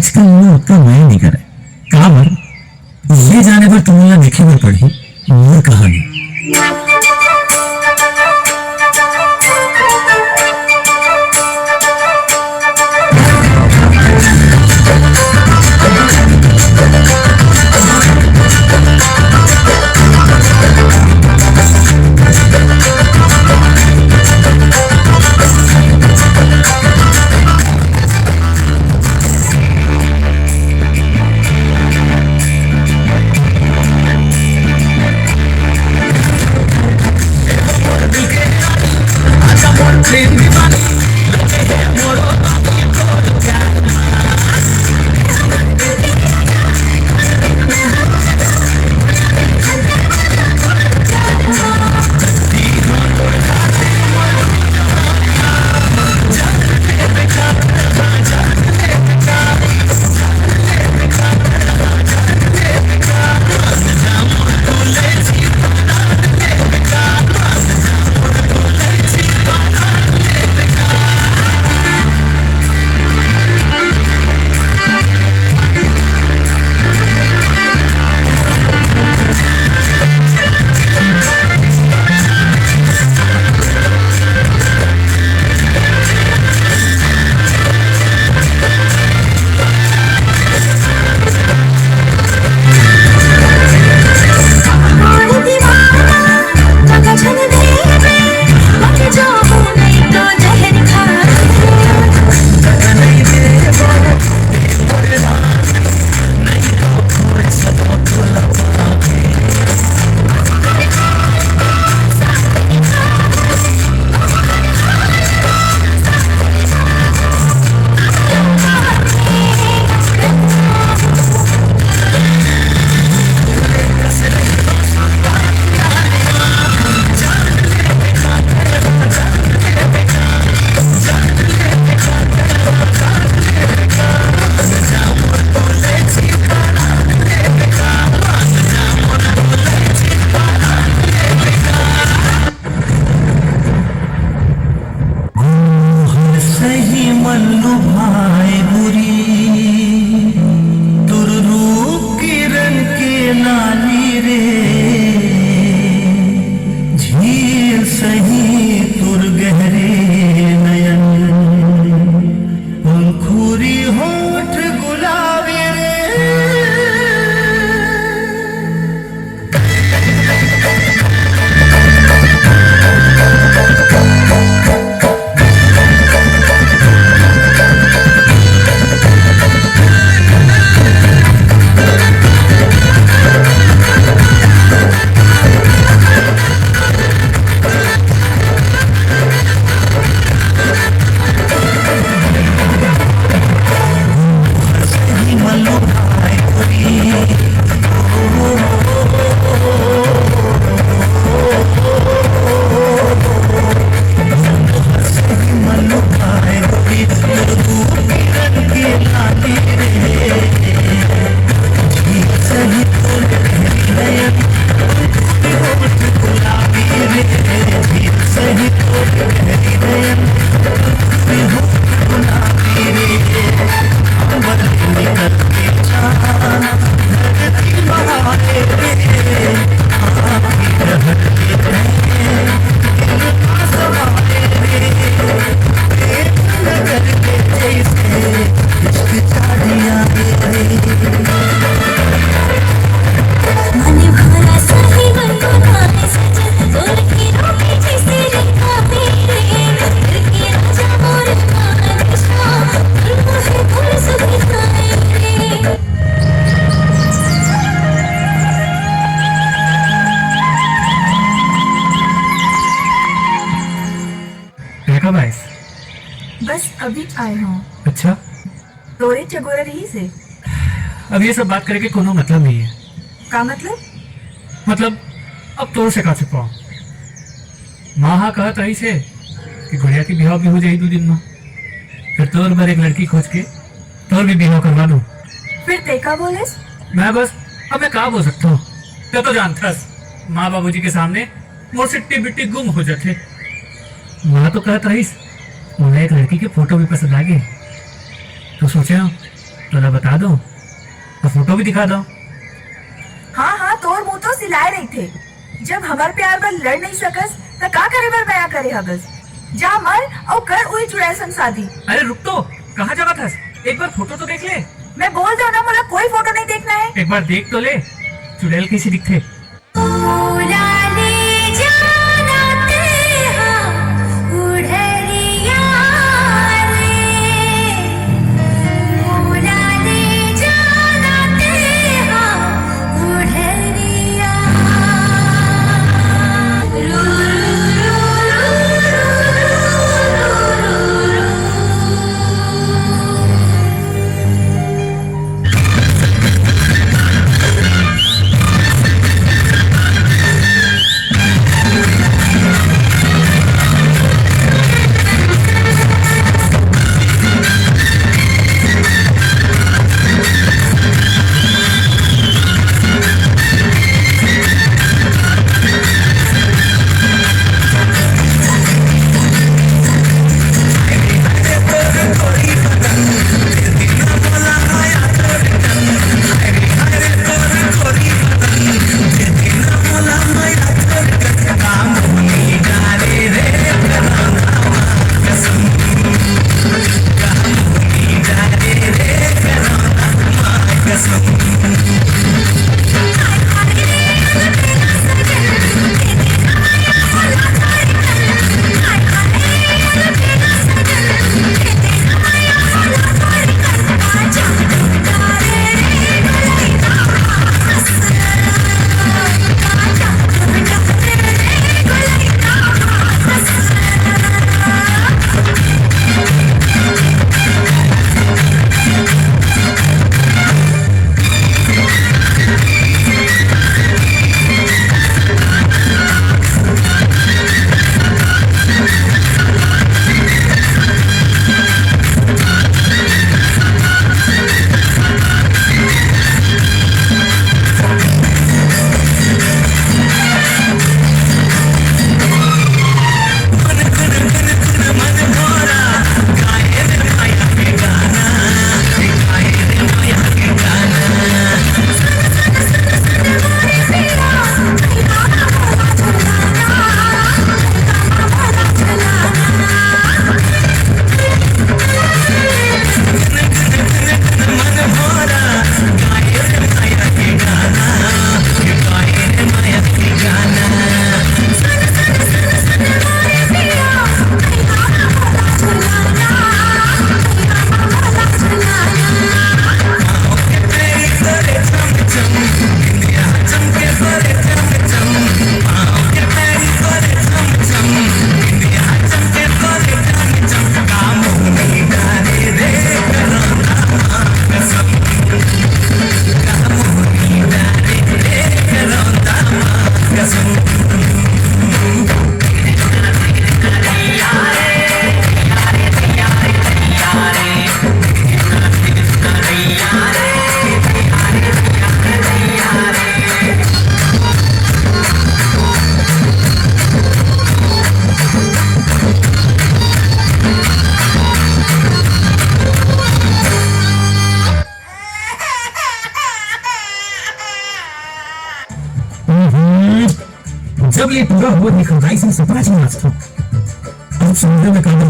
आजकल लोग उतना मैं नहीं करे काबर ये जाने पर तुमने देखे में पड़ी मोर कहानी। कब आए? बस अभी आए हूँ। अच्छा, तोरे चगोरा रही से। अब ये सब बात करके कोनो मतलब नहीं है। का मतलब? मतलब अब तोर से का छुपाओ। माँ हाँ कहत रही से कि गुड़िया की बिहाव भी हो जाए 2 दिन में, फिर तोर पर एक लड़की खोज के तोर भी बिहाव करवा दूं। फिर ते का बोलेस? मैं बस अब मैं का बोल सकता हूँ, तो जानथस माँ बाबूजी के सामने मोर सिट्टी बिट्टी गुम हो जाते। माँ तो कहत रहीस उन्हें एक लड़की के फोटो भी पसंद आ गए, तो सोचे तो बता दो तो फोटो भी दिखा दो। हाँ हाँ तोर मुंह तो सिलाए रही थे। जब हमार प्यार पर लड़ नहीं सकस तो का करे बर बया करे हगस। जा मर और कर उई चुड़ैल संग शादी। अरे रुक तो, कहाँ जावा था? एक बार फोटो तो देख ले। मैं बोल दो ना, मुझे कोई फोटो नहीं देखना है। एक बार देख तो ले, चुड़ैल कैसी दिखते। जब ये पूरा हुआ दिखा से 5 मिनट था। अब समुद्र में काबल